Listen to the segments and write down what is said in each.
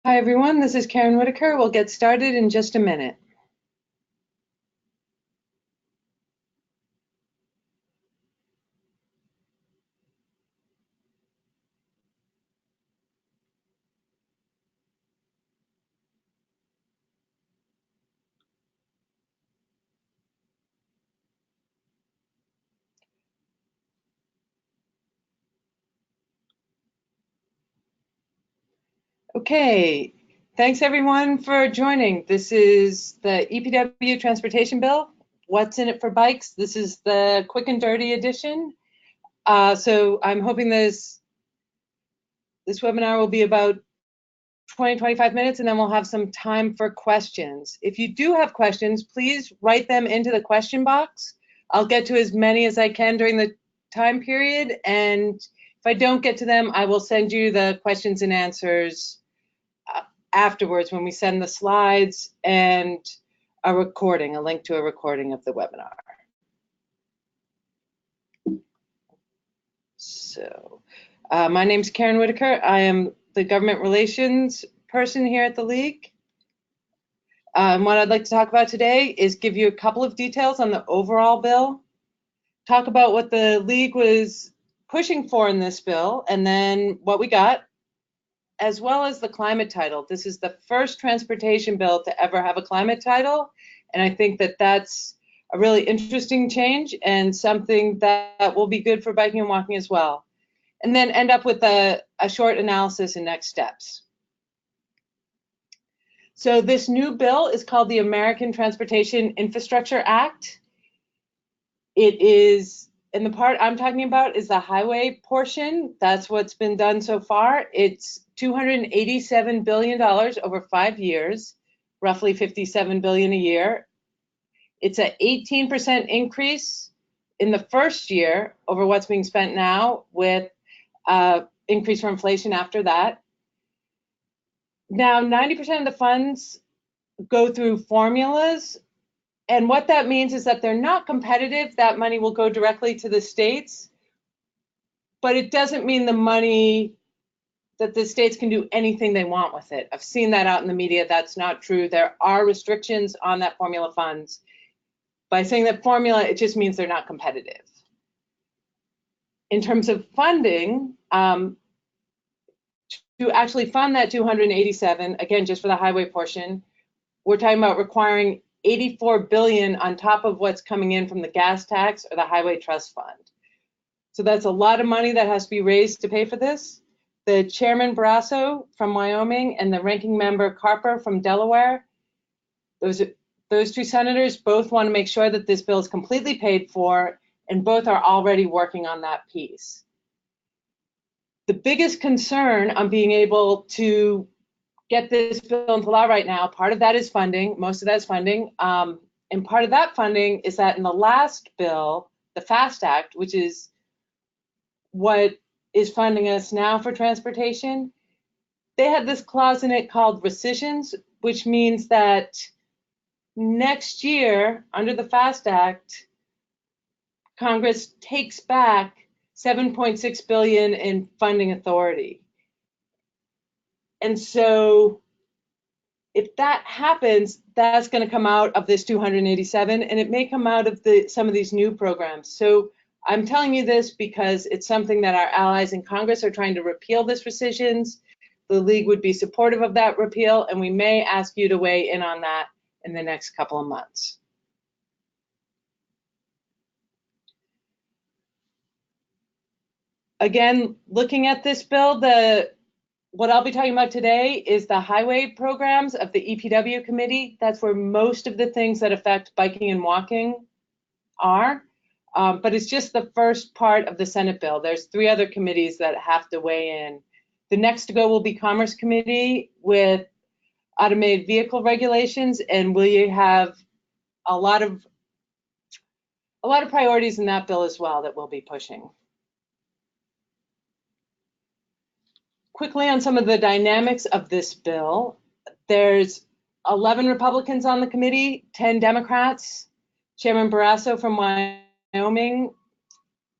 Hi everyone, this is Caron Whitaker. We'll get started in just a minute. Okay, thanks everyone for joining. This is the EPW Transportation Bill. What's in it for bikes? This is the quick and dirty edition. So I'm hoping this webinar will be about 20-25 minutes, and then we'll have some time for questions. If you do have questions, please write them into the question box. I'll get to as many as I can during the time period, and if I don't get to them, I will send you the questions and answers afterwards when we send the slides and a link to a recording of the webinar. So, my name's Caron Whitaker. I am the government relations person here at the League. What I'd like to talk about today is give you a couple of details on the overall bill, talk about what the League was pushing for in this bill, and then what we got, as well as the climate title. This is the first transportation bill to ever have a climate title, and I think that that's a really interesting change and something that will be good for biking and walking as well. And then end up with a short analysis and next steps. So this new bill is called the American Transportation Infrastructure Act. It is, and the part I'm talking about is the highway portion. That's what's been done so far. It's $287 billion over 5 years, roughly $57 billion a year. It's an 18% increase in the first year over what's being spent now, with increase for inflation after that. Now, 90% of the funds go through formulas, and what that means is that they're not competitive. That money will go directly to the states, but it doesn't mean the money that the states can do anything they want with it. I've seen that out in the media. That's not true. There are restrictions on that formula funds. By saying that formula, it just means they're not competitive. In terms of funding, to actually fund that 287, again, just for the highway portion, we're talking about requiring $84 billion on top of what's coming in from the gas tax or the highway trust fund. So that's a lot of money that has to be raised to pay for this. The chairman Barrasso from Wyoming and the ranking member Carper from Delaware, those two senators both want to make sure that this bill is completely paid for, and both are already working on that piece. The biggest concern on being able to get this bill into law right now, part of that is funding, most of that is funding, and part of that funding is that in the last bill, the FAST Act, which is what is funding us now for transportation, they had this clause in it called rescissions, which means that next year, under the FAST Act, Congress takes back $7.6 billion in funding authority. And so if that happens, that's going to come out of this 287, and it may come out of some of these new programs. So I'm telling you this because it's something that our allies in Congress are trying to repeal this rescissions. The League would be supportive of that repeal, and we may ask you to weigh in on that in the next couple of months. Again, looking at this bill, what I'll be talking about today is the highway programs of the EPW committee. That's where most of the things that affect biking and walking are, but it's just the first part of the Senate bill. There's 3 other committees that have to weigh in. The next to go will be Commerce Committee with automated vehicle regulations, and we have a lot of priorities in that bill as well that we'll be pushing. Quickly on some of the dynamics of this bill, there's 11 Republicans on the committee, 10 Democrats. Chairman Barrasso from Wyoming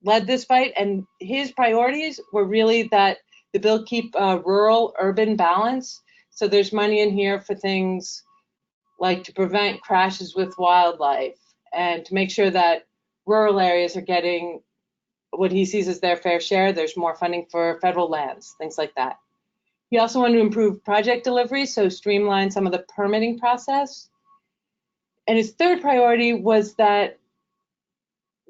led this fight, and his priorities were really that the bill keep rural-urban balance. So there's money in here for things like to prevent crashes with wildlife and to make sure that rural areas are getting what he sees as their fair share. There's more funding for federal lands, things like that. He also wanted to improve project delivery, so streamline some of the permitting process. And his third priority was that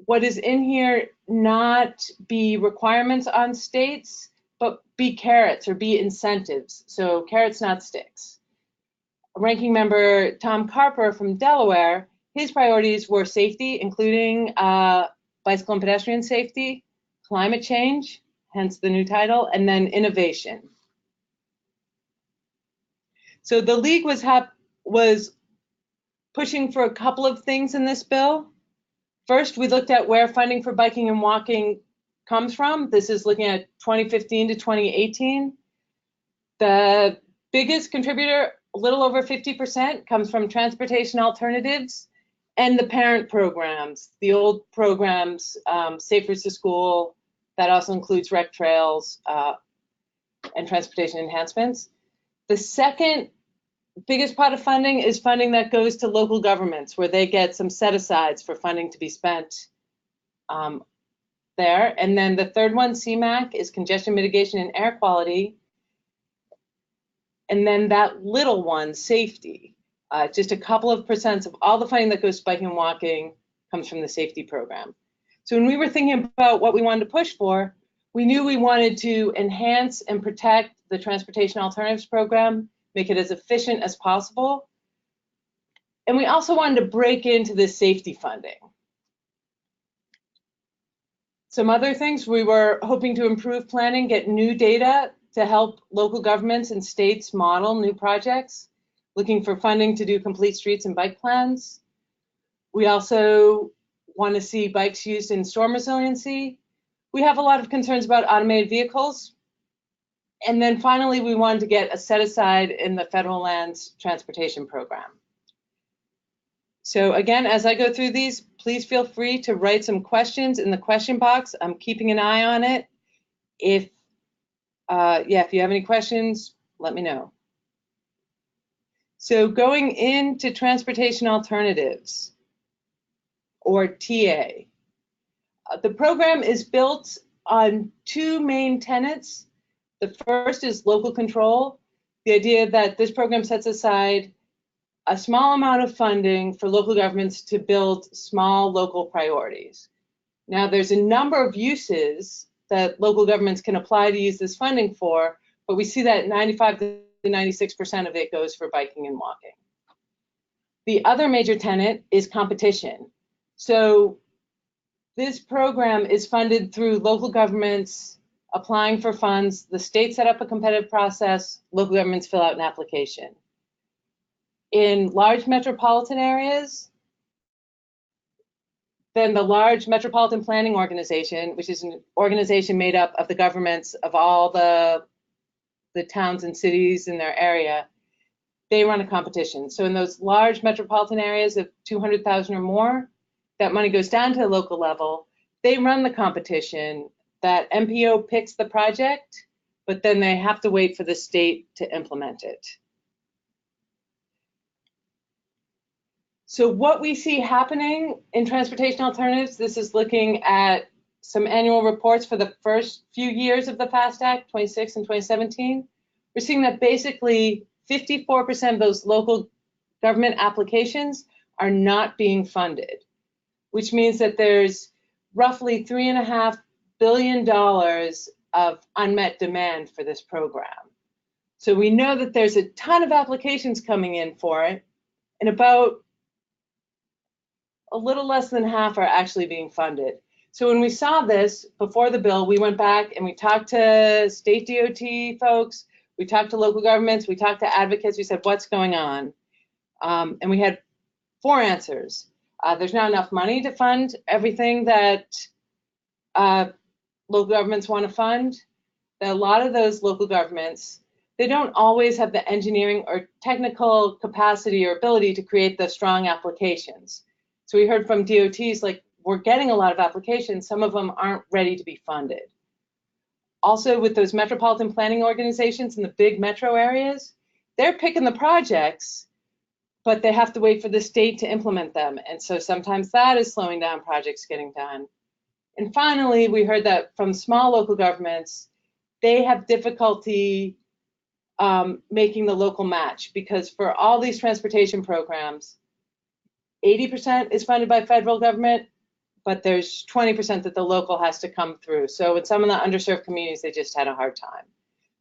what is in here not be requirements on states, but be carrots or be incentives. So carrots, not sticks. Ranking member Tom Carper from Delaware, his priorities were safety, including bicycle and pedestrian safety, climate change, hence the new title, and then innovation. So the League was pushing for a couple of things in this bill. First, we looked at where funding for biking and walking comes from. This is looking at 2015 to 2018. The biggest contributor, a little over 50%, comes from transportation alternatives and the parent programs, the old programs, Safe Routes to School, that also includes rec trails and transportation enhancements. The second biggest pot of funding is funding that goes to local governments, where they get some set-asides for funding to be spent there. And then the third one, CMAQ, is congestion mitigation and air quality. And then that little one, safety, just a couple of percent of all the funding that goes to biking and walking comes from the safety program. So when we were thinking about what we wanted to push for, we knew we wanted to enhance and protect the transportation alternatives program, make it as efficient as possible. And we also wanted to break into this safety funding. Some other things, we were hoping to improve planning, get new data to help local governments and states model new projects, looking for funding to do complete streets and bike plans. We also want to see bikes used in storm resiliency. We have a lot of concerns about automated vehicles. And then finally, we wanted to get a set aside in the federal lands transportation program. So again, as I go through these, please feel free to write some questions in the question box. I'm keeping an eye on it. If you have any questions, let me know. So going into transportation alternatives, or TA, the program is built on two main tenets. The first is local control, the idea that this program sets aside a small amount of funding for local governments to build small local priorities. Now, there's a number of uses that local governments can apply to use this funding for, but we see that 95 to 96% of it goes for biking and walking. The other major tenet is competition. So this program is funded through local governments applying for funds. The state set up a competitive process, local governments fill out an application. In large metropolitan areas, then the large metropolitan planning organization, which is an organization made up of the governments of all the towns and cities in their area, they run a competition. So in those large metropolitan areas of 200,000 or more, that money goes down to the local level. They run the competition. That MPO picks the project, but then they have to wait for the state to implement it. So what we see happening in transportation alternatives, this is looking at some annual reports for the first few years of the FAST Act, 26 and 2017. We're seeing that basically 54% of those local government applications are not being funded, which means that there's roughly $3.5 billion of unmet demand for this program. So we know that there's a ton of applications coming in for it, and about a little less than half are actually being funded. So when we saw this before the bill, we went back and we talked to state DOT folks, we talked to local governments, we talked to advocates, we said, what's going on? And we had 4 answers. There's not enough money to fund everything that local governments want to fund. A lot of those local governments, they don't always have the engineering or technical capacity or ability to create the strong applications. So we heard from DOTs, like, we're getting a lot of applications, some of them aren't ready to be funded. Also, with those metropolitan planning organizations in the big metro areas, they're picking the projects, but they have to wait for the state to implement them. And so sometimes that is slowing down projects getting done. And finally, we heard that from small local governments, they have difficulty making the local match, because for all these transportation programs, 80% is funded by federal government, but there's 20% that the local has to come through. So in some of the underserved communities, they just had a hard time.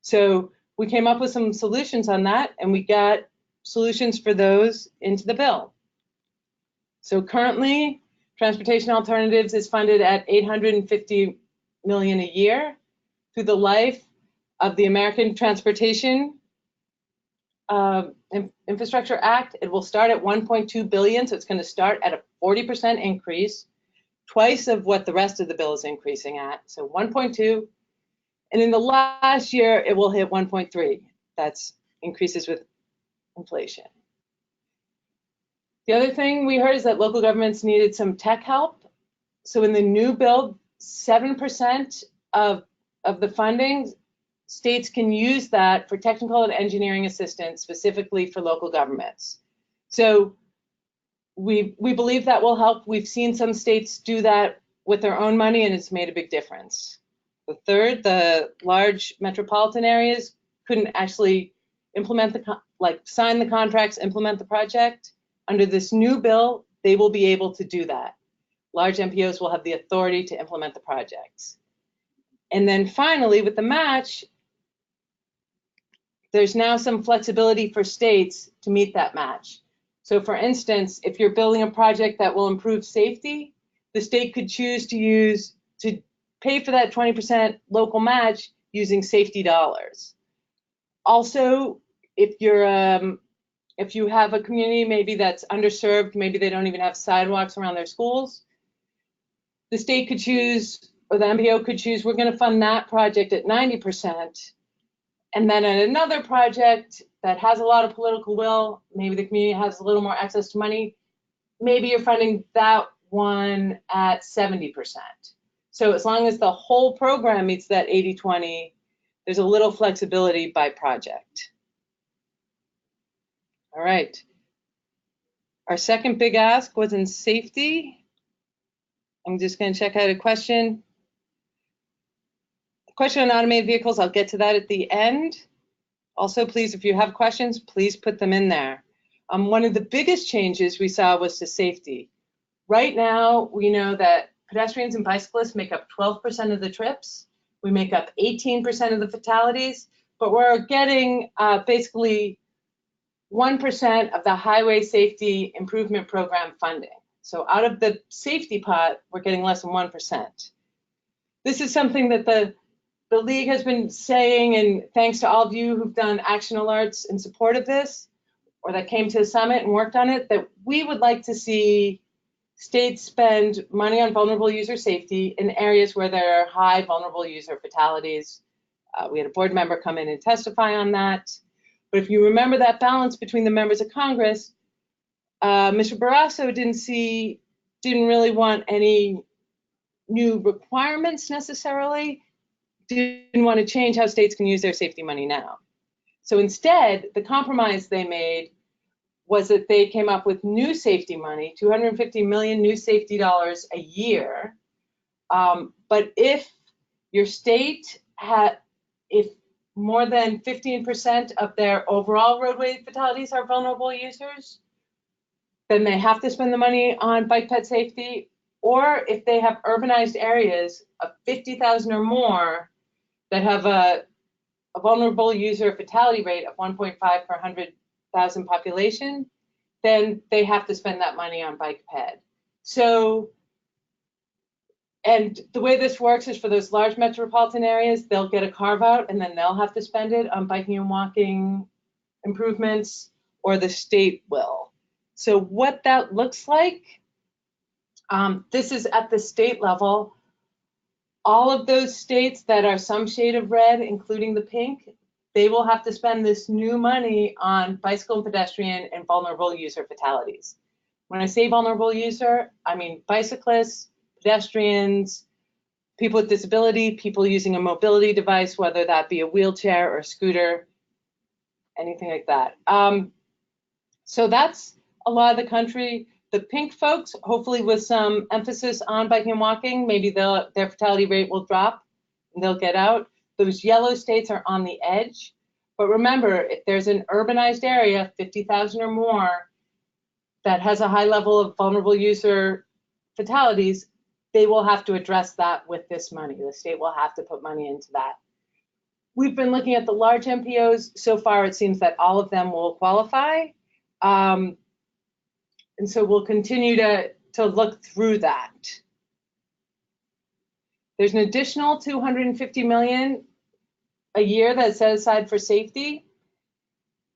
So we came up with some solutions on that, and we got solutions for those into the bill. So currently, Transportation Alternatives is funded at $850 million a year through the life of the American Transportation Infrastructure Act. It will start at $1.2 billion, so it's going to start at a 40% increase, twice of what the rest of the bill is increasing at, so 1.2. And in the last year, it will hit 1.3. That's increases with inflation. The other thing we heard is that local governments needed some tech help. So in the new bill, 7% of the funding, states can use that for technical and engineering assistance, specifically for local governments. So we believe that will help. We've seen some states do that with their own money, and it's made a big difference. The third, the large metropolitan areas couldn't actually implement sign the contracts, implement the project. Under this new bill, they will be able to do that. Large MPOs will have the authority to implement the projects. And then finally, with the match, there's now some flexibility for states to meet that match. So for instance, if you're building a project that will improve safety, the state could choose to pay for that 20% local match using safety dollars. Also, if you have a community maybe that's underserved, maybe they don't even have sidewalks around their schools, the state could choose, or the MPO could choose, we're going to fund that project at 90%. And then at another project that has a lot of political will, maybe the community has a little more access to money, maybe you're funding that one at 70%. So as long as the whole program meets that 80-20, there's a little flexibility by project. All right. Our second big ask was in safety. I'm just going to check out a question. Question on automated vehicles, I'll get to that at the end. Also, please, if you have questions, please put them in there. One of the biggest changes we saw was to safety. Right now, we know that pedestrians and bicyclists make up 12% of the trips. We make up 18% of the fatalities, but we're getting basically 1% of the Highway Safety Improvement Program funding. So out of the safety pot, we're getting less than 1%. This is something that the League has been saying, and thanks to all of you who've done action alerts in support of this, or that came to the summit and worked on it, that we would like to see states spend money on vulnerable user safety in areas where there are high vulnerable user fatalities. We had a board member come in and testify on that. But if you remember that balance between the members of Congress, Mr. Barrasso didn't really want any new requirements necessarily, didn't want to change how states can use their safety money now. So instead, the compromise they made was that they came up with new safety money, $250 million new safety dollars a year. But if your state if more than 15% of their overall roadway fatalities are vulnerable users, then they have to spend the money on bike ped safety. Or if they have urbanized areas of 50,000 or more that have a vulnerable user fatality rate of 1.5 per 100,000 population, then they have to spend that money on bike ped. So, and the way this works is for those large metropolitan areas, they'll get a carve out and then they'll have to spend it on biking and walking improvements, or the state will. So what that looks like, this is at the state level. All of those states that are some shade of red, including the pink, they will have to spend this new money on bicycle and pedestrian and vulnerable user fatalities. When I say vulnerable user, I mean bicyclists, pedestrians, people with disability, people using a mobility device, whether that be a wheelchair or a scooter. anything like that. So that's a lot of the country. The pink folks, hopefully with some emphasis on biking and walking, maybe their fatality rate will drop and they'll get out. Those yellow states are on the edge. But remember, if there's an urbanized area, 50,000 or more, that has a high level of vulnerable user fatalities, they will have to address that with this money. The state will have to put money into that. We've been looking at the large MPOs. So far, it seems that all of them will qualify. And so we'll continue to look through that. There's an additional $250 million a year that's set aside for safety.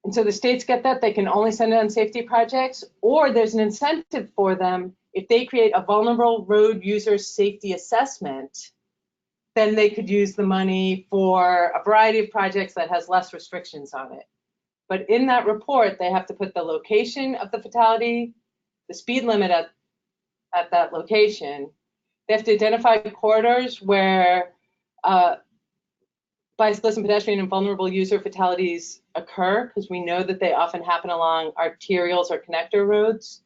And so the states get that. They can only send it on safety projects, or there's an incentive for them. If they create a vulnerable road user safety assessment, then they could use the money for a variety of projects that has less restrictions on it. But in that report, they have to put the location of the fatality, the speed limit at that location. They have to identify corridors where bicyclist and pedestrian and vulnerable user fatalities occur, because we know that they often happen along arterials or connector roads.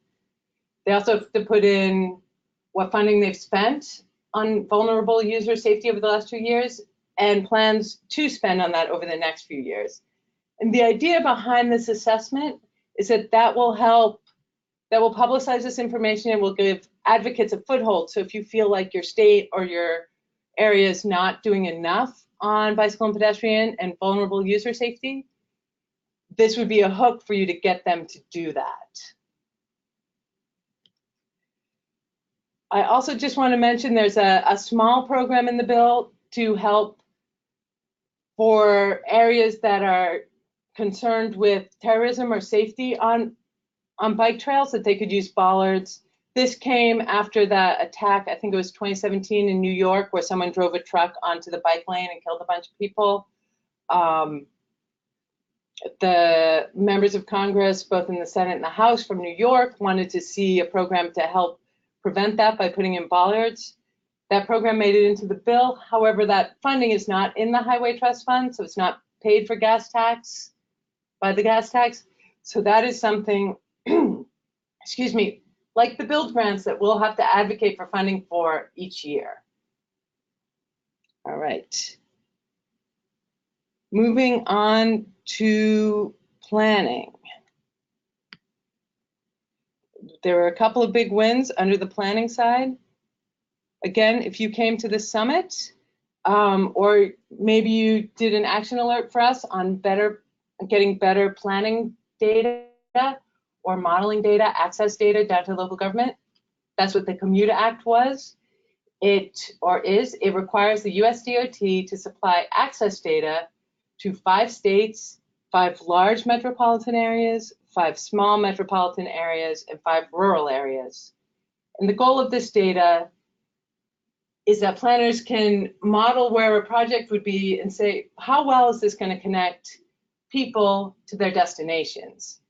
They also have to put in what funding they've spent on vulnerable user safety over the last 2 years and plans to spend on that over the next few years. And the idea behind this assessment is that will help, that will publicize this information and will give advocates a foothold. So if you feel like your state or your area is not doing enough on bicycle and pedestrian and vulnerable user safety, this would be a hook for you to get them to do that. I also just want to mention there's a small program in the bill to help for areas that are concerned with terrorism or safety on bike trails, that they could use bollards. This came after the attack, I think it was 2017 in New York, where someone drove a truck onto the bike lane and killed a bunch of people. The members of Congress, both in the Senate and the House from New York, wanted to see a program to help prevent that by putting in bollards. That program made it into the bill. However, that funding is not in the Highway Trust Fund, so it's not paid for gas tax by the gas tax. So that is something, excuse me, like the build grants that we'll have to advocate for funding for each year. All right. Moving on to planning. There were a couple of big wins under the planning side. Again, if you came to the summit, or maybe you did an action alert for us on getting better planning data or modeling data, access data down to local government, that's what the COMMUTE Act was. It requires the US DOT to supply access data to 5 states, 5 large metropolitan areas, 5 small metropolitan areas, and 5 rural areas. And the goal of this data is that planners can model where a project would be and say, how well is this going to connect people to their destinations?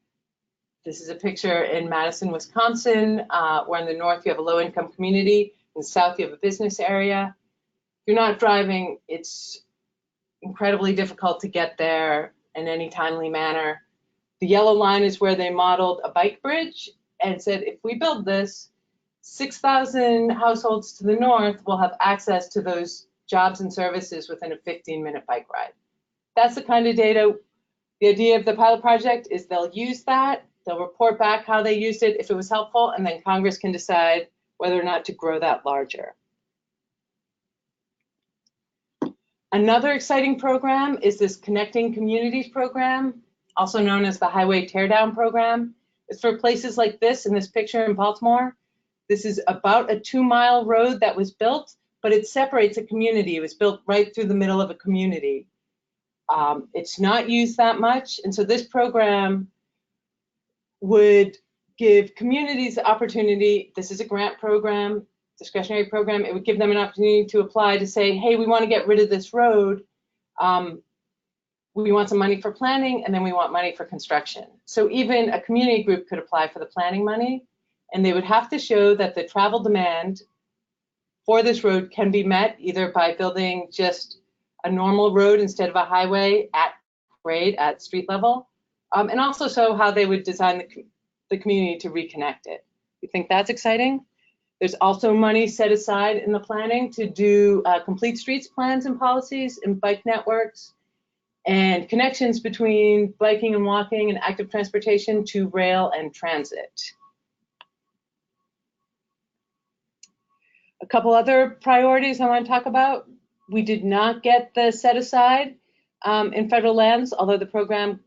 This is a picture in Madison, Wisconsin, where in the north you have a low-income community, in the south you have a business area. If you're not driving, it's incredibly difficult to get there in any timely manner. The yellow line is where they modeled a bike bridge and said, if we build this, 6,000 households to the north will have access to those jobs and services within a 15-minute bike ride. That's the kind of data. The idea of the pilot project is they'll use that, they'll report back how they used it, if it was helpful, and then Congress can decide whether or not to grow that larger. Another exciting program is this Connecting Communities program, also known as the Highway Teardown program. It's for places like this in this picture in Baltimore. This is about a 2-mile road that was built, but it separates a community. It was built right through the middle of a community. It's not used that much, and so this program would give communities the opportunity. This is a grant program, discretionary program. It would give them an opportunity to apply to say, hey, we want to get rid of this road. We want some money for planning, and then we want money for construction. So even a community group could apply for the planning money, and they would have to show that the travel demand for this road can be met either by building just a normal road instead of a highway at grade, at street level, and also show how they would design the community to reconnect it. You think that's exciting? There's also money set aside in the planning to do complete streets plans and policies and bike networks and connections between biking and walking and active transportation to rail and transit. A couple other priorities I want to talk about. We did not get the set aside in federal lands, although the program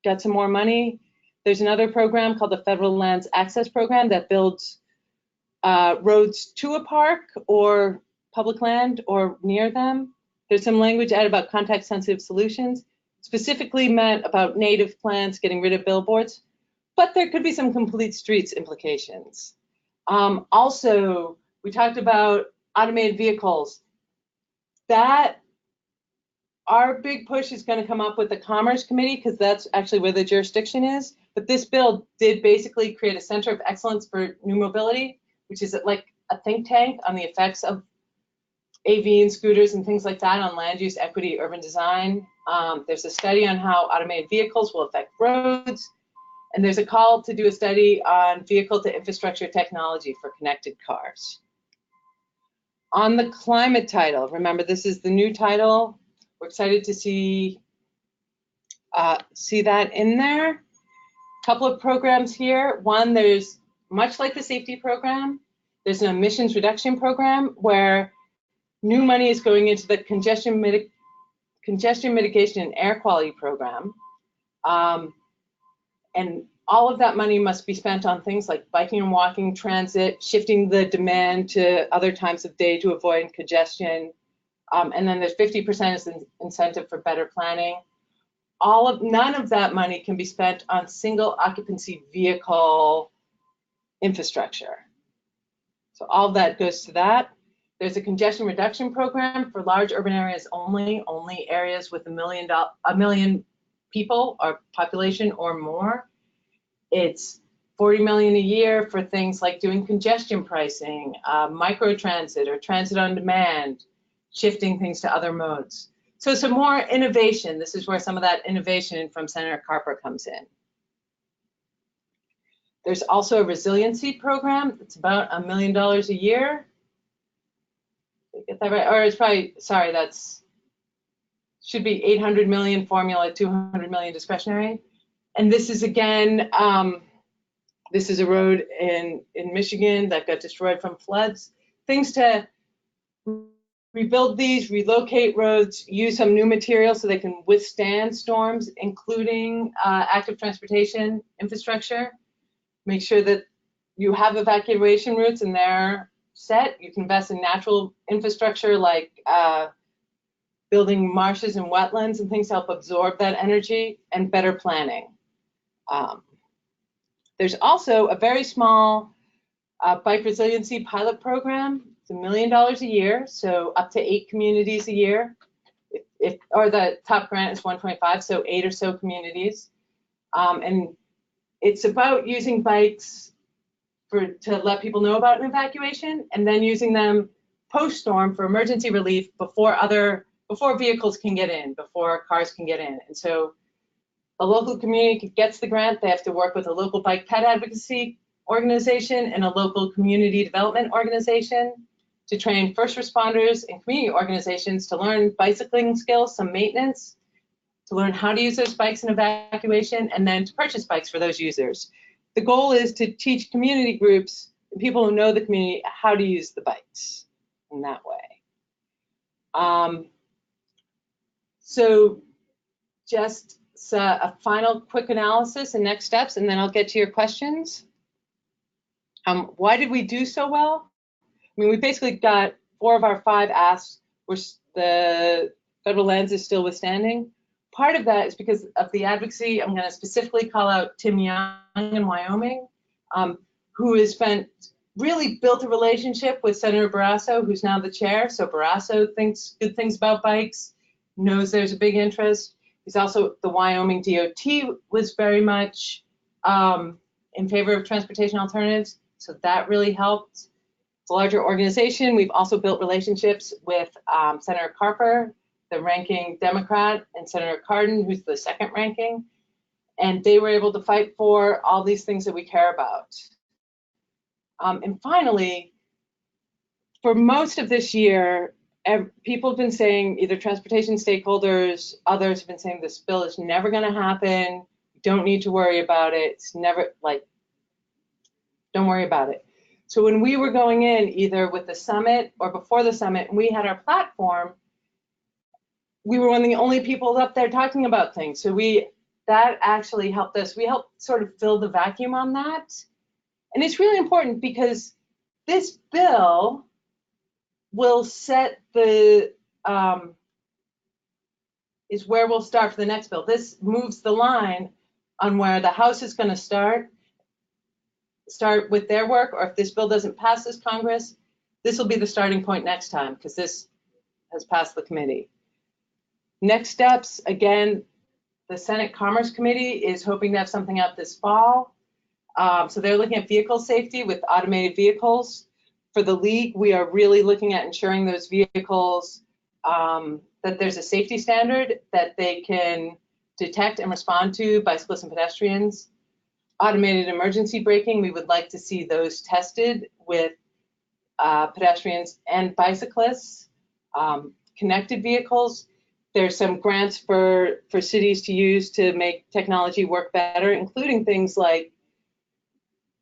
got some more money. There's another program called the Federal Lands Access Program that builds roads to a park or public land or near them. There's some language added about context-sensitive solutions, specifically meant about native plants, getting rid of billboards, but there could be some complete streets implications. Also, we talked about automated vehicles. That, our big push is going to come up with the Commerce Committee because that's actually where the jurisdiction is. But this bill did basically create a center of excellence for new mobility, which is like a think tank on the effects of AV and scooters and things like that on land use, equity, urban design. There's a study on how automated vehicles will affect roads. And there's a call to do a study on vehicle to infrastructure technology for connected cars. On the climate title, remember this is the new title. We're excited to see that in there. A couple of programs here. One, there's much like the safety program, there's an emissions reduction program where new money is going into the congestion mitigation and air quality program. And all of that money must be spent on things like biking and walking, transit, shifting the demand to other times of day to avoid congestion. And then there's 50% as an incentive for better planning. None of that money can be spent on single occupancy vehicle infrastructure. So all of that goes to that. There's a congestion reduction program for large urban areas only areas with a million people or population or more. It's $40 million a year for things like doing congestion pricing, microtransit or transit on demand, shifting things to other modes. So some more innovation. This is where some of that innovation from Senator Carper comes in. There's also a resiliency program. It's about $1 million a year. Did I get that right? Or it's probably, sorry, that's should be 800 million formula, 200 million discretionary. And this is again, this is a road in Michigan that got destroyed from floods. Things to rebuild these, relocate roads, use some new materials so they can withstand storms, including active transportation infrastructure. Make sure that you have evacuation routes and they're set. You can invest in natural infrastructure like building marshes and wetlands and things to help absorb that energy, and better planning. There's also a very small bike resiliency pilot program. It's $1 million a year, so up to 8 communities a year. Or the top grant is 125, so 8 or so communities. And it's about using bikes to let people know about an evacuation, and then using them post-storm for emergency relief before vehicles can get in, before cars can get in. And so a local community gets the grant. They have to work with a local bike pet advocacy organization and a local community development organization to train first responders and community organizations to learn bicycling skills, some maintenance, to learn how to use those bikes in evacuation, and then to purchase bikes for those users. The goal is to teach community groups and people who know the community how to use the bikes in that way. So just a final quick analysis and next steps, and then I'll get to your questions. Why did we do so well? I mean, we basically got 4 of our 5 asks, which the federal lands is still withstanding. Part of that is because of the advocacy. I'm going to specifically call out Tim Young in Wyoming, who has really built a relationship with Senator Barrasso, who's now the chair. So Barrasso thinks good things about bikes, knows there's a big interest. He's also, the Wyoming DOT was very much in favor of transportation alternatives, so that really helped. It's a larger organization. We've also built relationships with Senator Carper, the ranking Democrat, and Senator Cardin, who's the second ranking. And they were able to fight for all these things that we care about. And finally, for most of this year, people have been saying, either transportation stakeholders, others have been saying this bill is never going to happen. You don't need to worry about it. It's never, like, don't worry about it. So when we were going in, either with the summit or before the summit, and we had our platform, we were one of the only people up there talking about things. So that actually helped us. We helped sort of fill the vacuum on that. And it's really important because this bill will set the, is where we'll start for the next bill. This moves the line on where the House is going to start with their work, or if this bill doesn't pass this Congress, this will be the starting point next time, because this has passed the committee. Next steps, again, the Senate Commerce Committee is hoping to have something out this fall. So they're looking at vehicle safety with automated vehicles. For the league, we are really looking at ensuring those vehicles, that there's a safety standard that they can detect and respond to bicyclists and pedestrians. Automated emergency braking, we would like to see those tested with pedestrians and bicyclists. Connected vehicles, there's some grants for cities to use to make technology work better, including things like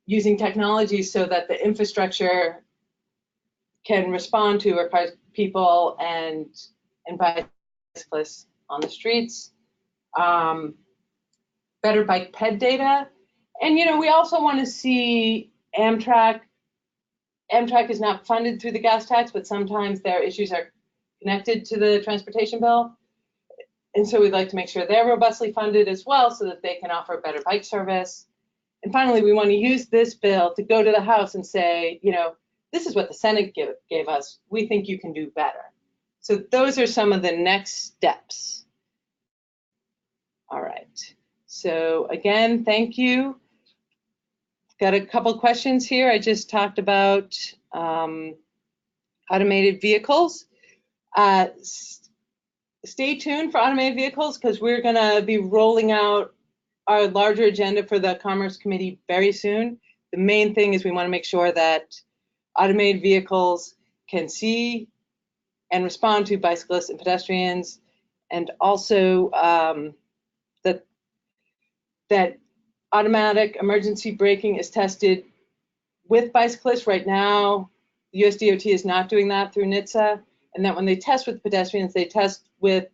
using technology so that the infrastructure can respond to or people and bicyclists on the streets. Better bike ped data. And, you know, we also want to see Amtrak is not funded through the gas tax, but sometimes their issues are connected to the transportation bill. And so we'd like to make sure they're robustly funded as well so that they can offer better bike service. And finally, we want to use this bill to go to the House and say, you know, this is what the Senate gave us. We think you can do better. So those are some of the next steps. All right. So again, thank you. Got a couple questions here. I just talked about automated vehicles. Stay tuned for automated vehicles, because we're going to be rolling out our larger agenda for the Commerce Committee very soon. The main thing is we want to make sure that automated vehicles can see and respond to bicyclists and pedestrians, and also that automatic emergency braking is tested with bicyclists. Right now, the USDOT is not doing that through NHTSA, and that when they test with pedestrians, they test with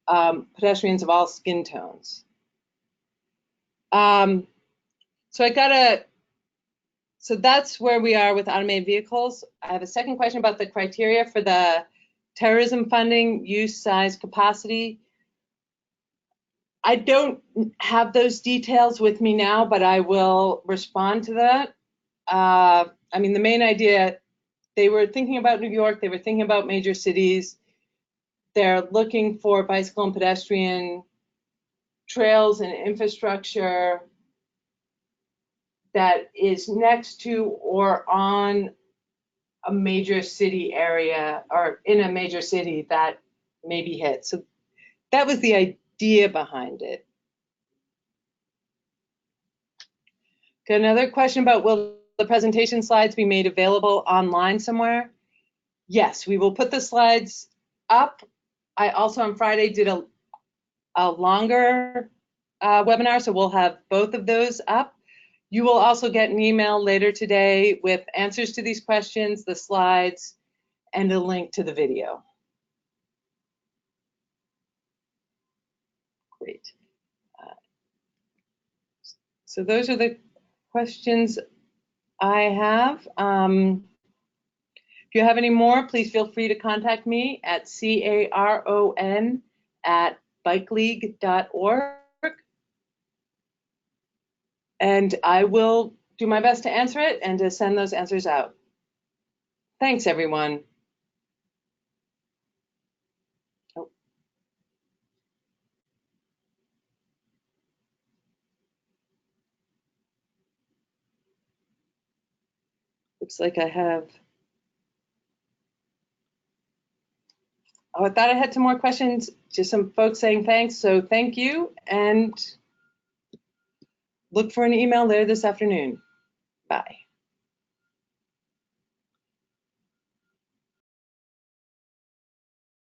pedestrians of all skin tones. So that's where we are with automated vehicles. I have a second question about the criteria for the terrorism funding, use, size, capacity. I don't have those details with me now, but I will respond to that. I mean, the main idea, they were thinking about New York, they were thinking about major cities. They're looking for bicycle and pedestrian trails and infrastructure that is next to or on a major city area, or in a major city that may be hit. So that was the idea behind it. Got another question about, will the presentation slides be made available online somewhere? Yes, we will put the slides up. I also on Friday did a longer webinar, so we'll have both of those up. You will also get an email later today with answers to these questions, the slides, and a link to the video. Great. So those are the questions I have. If you have any more, please feel free to contact me at caron@bikeleague.org. And I will do my best to answer it and to send those answers out. Thanks, everyone. Oh. Looks like I have. Oh, I thought I had some more questions. Just some folks saying thanks, so thank you. And look for an email later this afternoon. Bye.